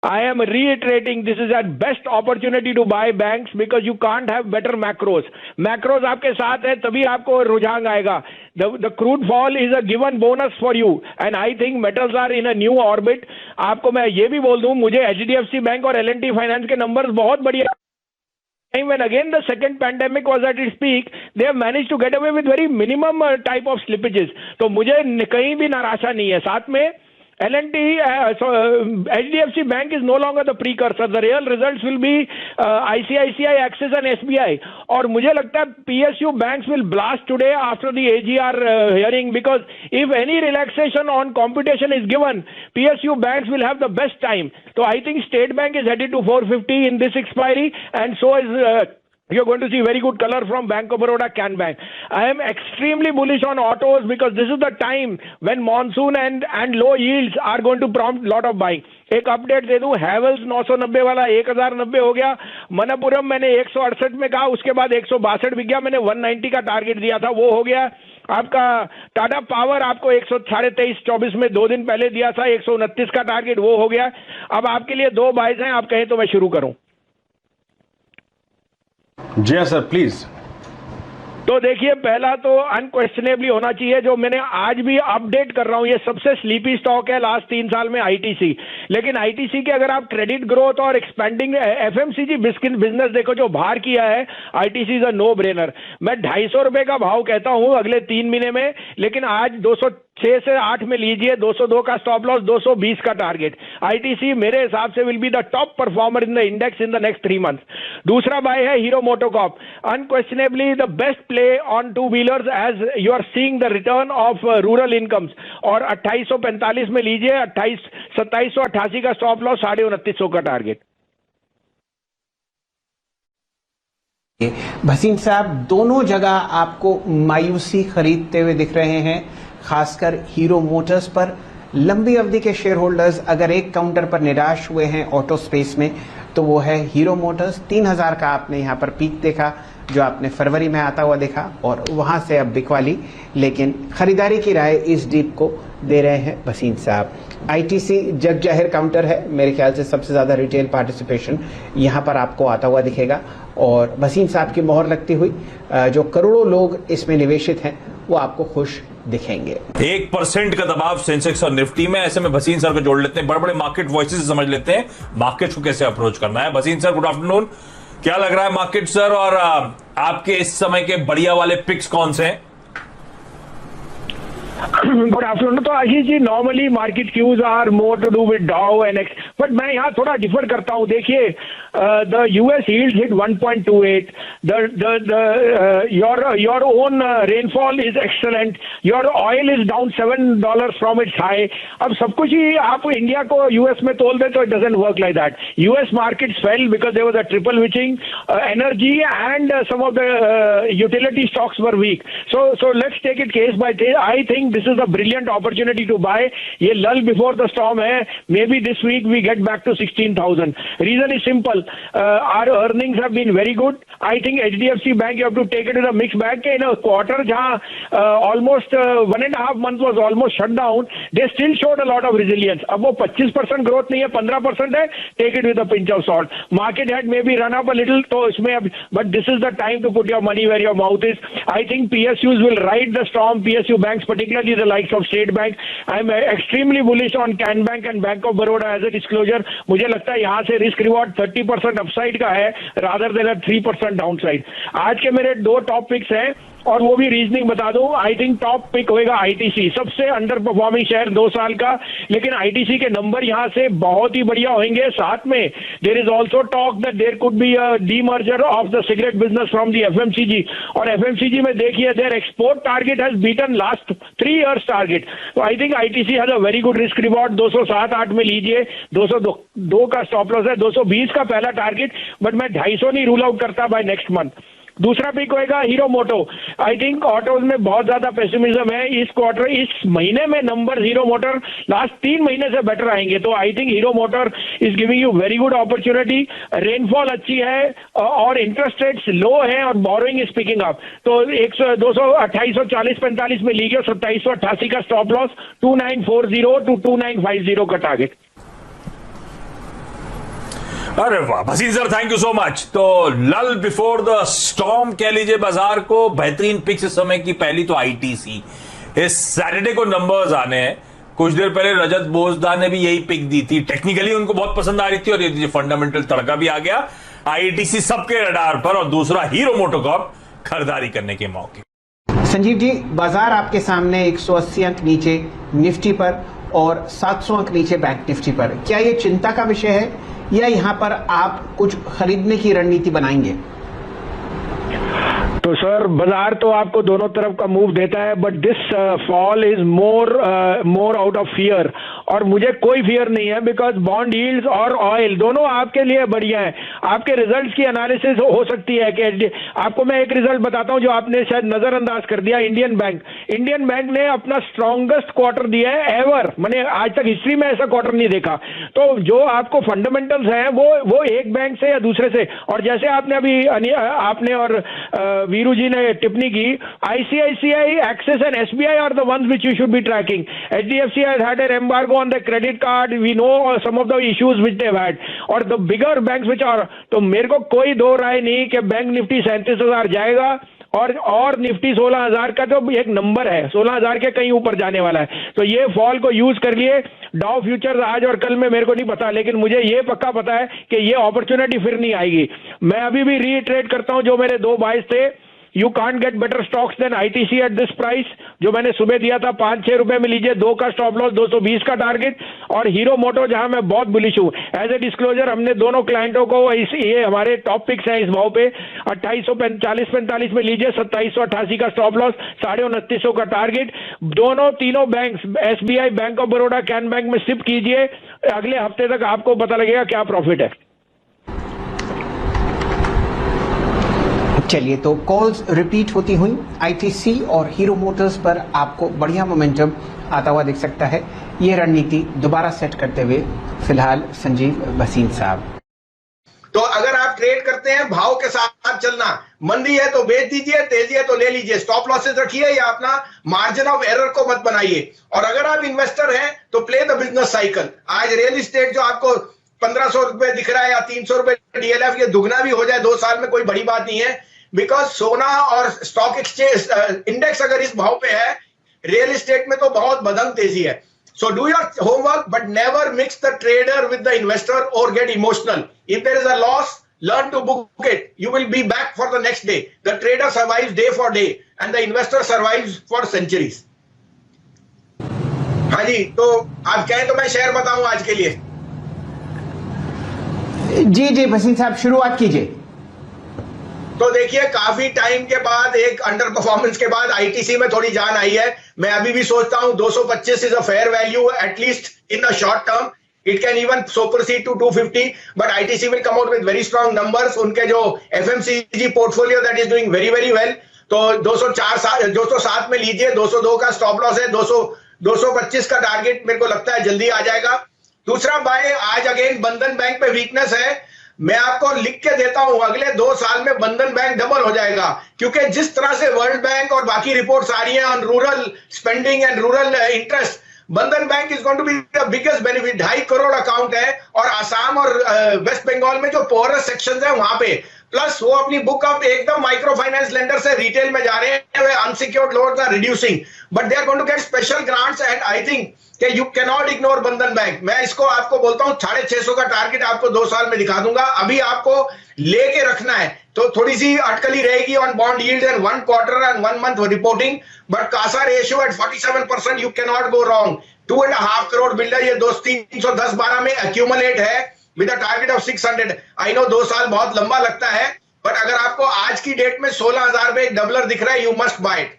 I am reiterating this is at best opportunity to buy banks because you can't have better macros. Macros आपके साथ है तभी आपको रुझान आएगा. The crude fall is a given bonus for you and I think metals are in a new orbit. आपको मैं ये भी बोल दूं, मुझे HDFC बैंक और L&T फाइनेंस के नंबर्स बहुत बढ़िया. When again the second pandemic was at its peak, they have managed to get away with very minimum type of slippages. तो मुझे कहीं भी निराशा नहीं है. साथ में L&T, HDFC Bank is no longer the precursor. The real results will be ICICI, Axis and SBI. और मुझे लगता है PSU banks will blast today after the AGR hearing because if any relaxation on computation is given, PSU banks will have the best time. So I think State Bank is headed to 450 in this expiry and so is you're going to see very good color from Bank of Baroda, Can Bank. I am extremely bullish on autos because this is the time when monsoon and low yields are going to prompt lot of buying. एक update दे दूं, हैवेल्स 990 वाला 1090 हो गया. मनपुरम मैंने 168 में कहा, उसके बाद 162 बिक गया. मैंने 190 का टारगेट दिया था, वो हो गया. आपका टाटा पावर आपको 123.24 में 2 दिन पहले दिया था, 129 का टारगेट, वो हो गया. अब आपके लिए 2 बाइज हैं, आप कहें तो मैं शुरू करूं. जी हाँ सर, प्लीज. तो देखिए, पहला तो अनक्वेश्चनेबली होना चाहिए, जो मैंने आज भी अपडेट कर रहा हूं, ये सबसे स्लीपी स्टॉक है लास्ट 3 साल में आईटीसी. लेकिन आईटीसी के अगर आप क्रेडिट ग्रोथ और एक्सपेंडिंग एफएमसीजी बिजनेस देखो, जो बाहर किया है, ITC is a no brainer. मैं 250 रुपए का भाव कहता हूं अगले 3 महीने में, लेकिन आज 206 से 8 में लीजिए, 202 का स्टॉप लॉस, 220 का टारगेट. आईटीसी मेरे हिसाब से will be the top performer in the index in the next 3 months. दूसरा बाय है hero MotoCorp. Unquestionably the best play on two wheelers as you are seeing the return of rural incomes. और 2845 में लीजिए, 2788 का stop loss, 2950 का target. Bhasin साहब, दोनों जगह आपको मायूसी खरीदते हुए दिख रहे हैं, खासकर हीरो मोटर्स पर. लंबी अवधि के शेयर होल्डर्स अगर एक काउंटर पर निराश हुए हैं ऑटो स्पेस में, तो वो है हीरो मोटर्स. 3000 का आपने यहां पर पीक देखा, जो आपने फरवरी में आता हुआ देखा, और वहां से अब बिकवाली. लेकिन खरीदारी की राय इस डीप को दे रहे हैं भसीन साहब. आईटीसी जग जाहिर काउंटर है, मेरे ख्याल से सबसे ज्यादा रिटेल पार्टिसिपेशन यहां पर आपको आता हुआ दिखेगा. और भसीन साहब की मोहर लगती हुई जो करोड़ों लोग इसमें निवेशित हैं, वो आपको खुश दिखेंगे. 1% का दबाव सेंसेक्स और निफ्टी में. ऐसे में भसीन सर को जोड़ लेते हैं, बड़े बड़े मार्केट वॉइसेस समझ लेते हैं मार्केट को कैसे अप्रोच करना है. Bhasin sir, good afternoon. क्या लग रहा है मार्केट सर, और आपके इस समय के बढ़िया वाले पिक्स कौन से हैं? Good afternoon. तो Ashish ji, normally market cues are more to do with Dow and X, but मैं यहाँ थोड़ा डिफर करता हूँ. देखिए, the US yield hit 1.28. Your own rainfall is excellent. Your oil is down $7 from its high. अब सब कुछ ही आप इंडिया को यूएस में तोल दे तो it doesn't work like that. US markets fell because there was a triple witching. Energy and some of the utility stocks were weak. So let's take it case by case. I think this is a brilliant opportunity to buy. ये lull before the storm है. Maybe this week we get back to 16,000. Reason is simple. Our earnings have been very good. I think HDFC Bank, you have to take it as a mixed bag. In a quarter जहाँ almost 1.5 months was almost shut down, they still showed a lot of resilience. अब वो 25% growth नहीं है, 15% है. Take it with a pinch of salt. Market had maybe run up a little, तो इसमें अब, but this is the time to put your money where your mouth is. I think PSUs will ride the storm. PSU banks, particularly the likes of State Bank. I'm extremely bullish on Can Bank and Bank of Baroda as a disclosure. मुझे लगता है यहाँ से risk reward 30% upside का है, rather than a 3% downside. आज के मेरे 2 टॉप पिक्स हैं, और वो भी रीजनिंग बता दूं. आई थिंक टॉप पिक होएगा आईटीसी, सबसे अंडर परफॉर्मिंग शेयर 2 साल का, लेकिन आईटीसी के नंबर यहां से बहुत ही बढ़िया होंगे. साथ में there is also talk that there could be a demerger of the cigarette business from the FMCG. और एफएमसीजी में देखिए, their export target has beaten last 3 years target. तो I think ITC has a very good risk reward. 207-8 में लीजिए, 202 का stop loss है, 220 का पहला टारगेट, बट मैं 250 नहीं रूल आउट करता बाय नेक्स्ट मंथ. दूसरा पिक होएगा Hero Moto. I think autos में बहुत ज्यादा पेसिमिज्म है. इस क्वार्टर, इस महीने में नंबर हीरो मोटर लास्ट 3 महीने से बेटर आएंगे. तो I think hero motor is giving you very good opportunity. Rainfall अच्छी है और इंटरेस्ट रेट्स लो है और बोरोइंग इज पिकिंग अप. तो 2840-45 में लीजिए, 2788 का स्टॉप लॉस, 2940 to 2950 का टारगेट. अरे वाह Bhasin sir, thank you so much. तो लल बिफोर द स्टॉर्म कह लीजिए बाजार को, बेहतरीन पिक्स इस समय की। पहली तो आईटीसी, इस सैटरडे को नंबर्स आने हैं। कुछ देर पहले रजत बोजदा ने भी यही पिक दी थी, टेक्निकली उनको बहुत पसंद आ रही थी और ये फंडामेंटल तड़का भी आ गया। आईटीसी सबके रडार पर। और दूसरा हीरो मोटोकॉर्प, खरीदारी करने के मौके। संजीव जी, बाजार आपके सामने 180 अंक नीचे निफ्टी पर और 700 अंक नीचे बैंक निफ्टी पर। क्या ये चिंता का विषय है या यहाँ पर आप कुछ खरीदने की रणनीति बनाएंगे? तो सर बाजार तो आपको दोनों तरफ का मूव देता है, but this fall is more out of fear. और मुझे कोई फियर नहीं है, बिकॉज बॉन्ड यील्ड्स और ऑयल दोनों आपके लिए बढ़िया है। आपके रिजल्ट्स की एनालिसिस हो सकती है कि आपको मैं एक रिजल्ट बताता हूं जो आपने शायद नजरअंदाज कर दिया। इंडियन बैंक ने अपना स्ट्रॉन्गेस्ट क्वार्टर दिया है एवर, मैंने आज तक हिस्ट्री में ऐसा क्वार्टर नहीं देखा। तो जो आपको फंडामेंटल्स हैं वो एक बैंक से या दूसरे से, और जैसे आपने अभी आपने और वीरू जी ने टिप्पणी की, ICICI, Axis and SBI are the ones which you should be tracking. HDFC has had an embargo on the credit card, we know some of the issues which they've had, और the bigger banks which are, तो मेरे को कोई दो राय नहीं कि bank Nifty 37,000 जाएगा और निफ्टी 16,000 का तो एक नंबर है, 16,000 के कहीं ऊपर जाने वाला है। तो ये फॉल को यूज कर लिए। डाउ फ्यूचर्स आज और कल में मेरे को नहीं पता, लेकिन मुझे ये पक्का पता है कि ये अपॉर्चुनिटी फिर नहीं आएगी। मैं अभी भी रीट्रेड करता हूं जो मेरे दो बाइस थे। You can't get better stocks than ITC at this price, जो मैंने सुबह दिया था 5-6 रुपए में लीजिए, 2 का स्टॉप लॉस, 220 का टारगेट। और हीरो मोटो जहां मैं बहुत बुलिश हूं, एज ए डिस्क्लोजर हमने दोनों क्लाइंटों को ये हमारे टॉप पिक्स हैं इस भाव पे, 2840-45 में लीजिए, 2788 का स्टॉप लॉस, 2950 का टारगेट। दोनों तीनों bank, SBI, bank of Baroda, can bank में सिप कीजिए। अगले हफ्ते तक आपको पता लगेगा क्या प्रॉफिट है। चलिए, तो कॉल्स रिपीट होती हुई आईटीसी और हीरो मोटर्स पर आपको बढ़िया मोमेंटम आता हुआ दिख सकता है। ये रणनीति दोबारा सेट करते हुए फिलहाल संजीव भसीन साहब। तो अगर आप ट्रेड करते हैं भाव के साथ चलना, मंदी है तो बेच दीजिए, तेजी है तो ले लीजिए, स्टॉप लॉसेस रखिए या अपना मार्जिन ऑफ एरर को मत बनाइए। और अगर आप इन्वेस्टर हैं तो प्ले द बिजनेस साइकिल। आज रियल एस्टेट जो आपको 1500 रुपए दिख रहा है या 300 रुपए डीएलएफ, ये दुगना भी हो जाए 2 साल में कोई बड़ी बात नहीं है, बिकॉज सोना और स्टॉक एक्सचेंज इंडेक्स अगर इस भाव पे है, रियल एस्टेट में तो बहुत बदंग तेजी है। So do your homework, but never mix the trader with the investor और get emotional. If there is a loss, learn to book it. You will be back for the next day. The trader survives day for day and the investor survives for centuries. हाँ जी, तो आप कहें तो मैं share बताऊं आज के लिए। जी भसीन साहब, शुरुआत कीजिए। तो देखिए, काफी टाइम के बाद, एक अंडर परफॉर्मेंस के बाद आईटीसी में थोड़ी जान आई है। मैं अभी भी सोचता हूं 225 is a fair value at least in the short term. It can even supersede to 250, but ITC will come out with very strong numbers. उनके जो FMCG portfolio that is doing very very well. तो 207 में लीजिए, 202 का stop loss है, 225 का target मेरे को लगता है जल्दी आ जाएगा। दूसरा बाय, आज अगेन बंधन बैंक पे वीकनेस है। मैं आपको लिख के देता हूं, अगले 2 साल में बंधन बैंक डबल हो जाएगा, क्योंकि जिस तरह से वर्ल्ड बैंक और बाकी रिपोर्ट्स आ रही हैं on rural spending and rural interest, Bandhan bank is going to be the biggest benefit. 2.5 crore account है, और आसाम और वेस्ट बंगाल में जो पोअरेस्ट सेक्शंस हैं वहां पे, प्लस वो अपनी बुक अप एकदम माइक्रो फाइनेंस लेंडर से रिटेल में जा रहे हैं, वे unsecured loans are reducing, but they are going to get special grants and I think कि you can not ignore Bandhan bank. मैं इसको आपको बोलता हूं 650 का टारगेट आपको 2 साल में दिखा दूंगा। अभी आपको लेके रखना है, तो थोड़ी सी अटकली रहेगी on bond yield and 1 quarter and 1 month reporting, but CASA ratio at 47%, you can not go wrong. 2.5 crore builder ये 310-12 में एक्यूमुलेट है with a target of 600। I know 2 साल बहुत लंबा लगता है, बट अगर आपको आज की डेट में 16,000 पे एक डबलर दिख रहा है, यू मस्ट बाय इट।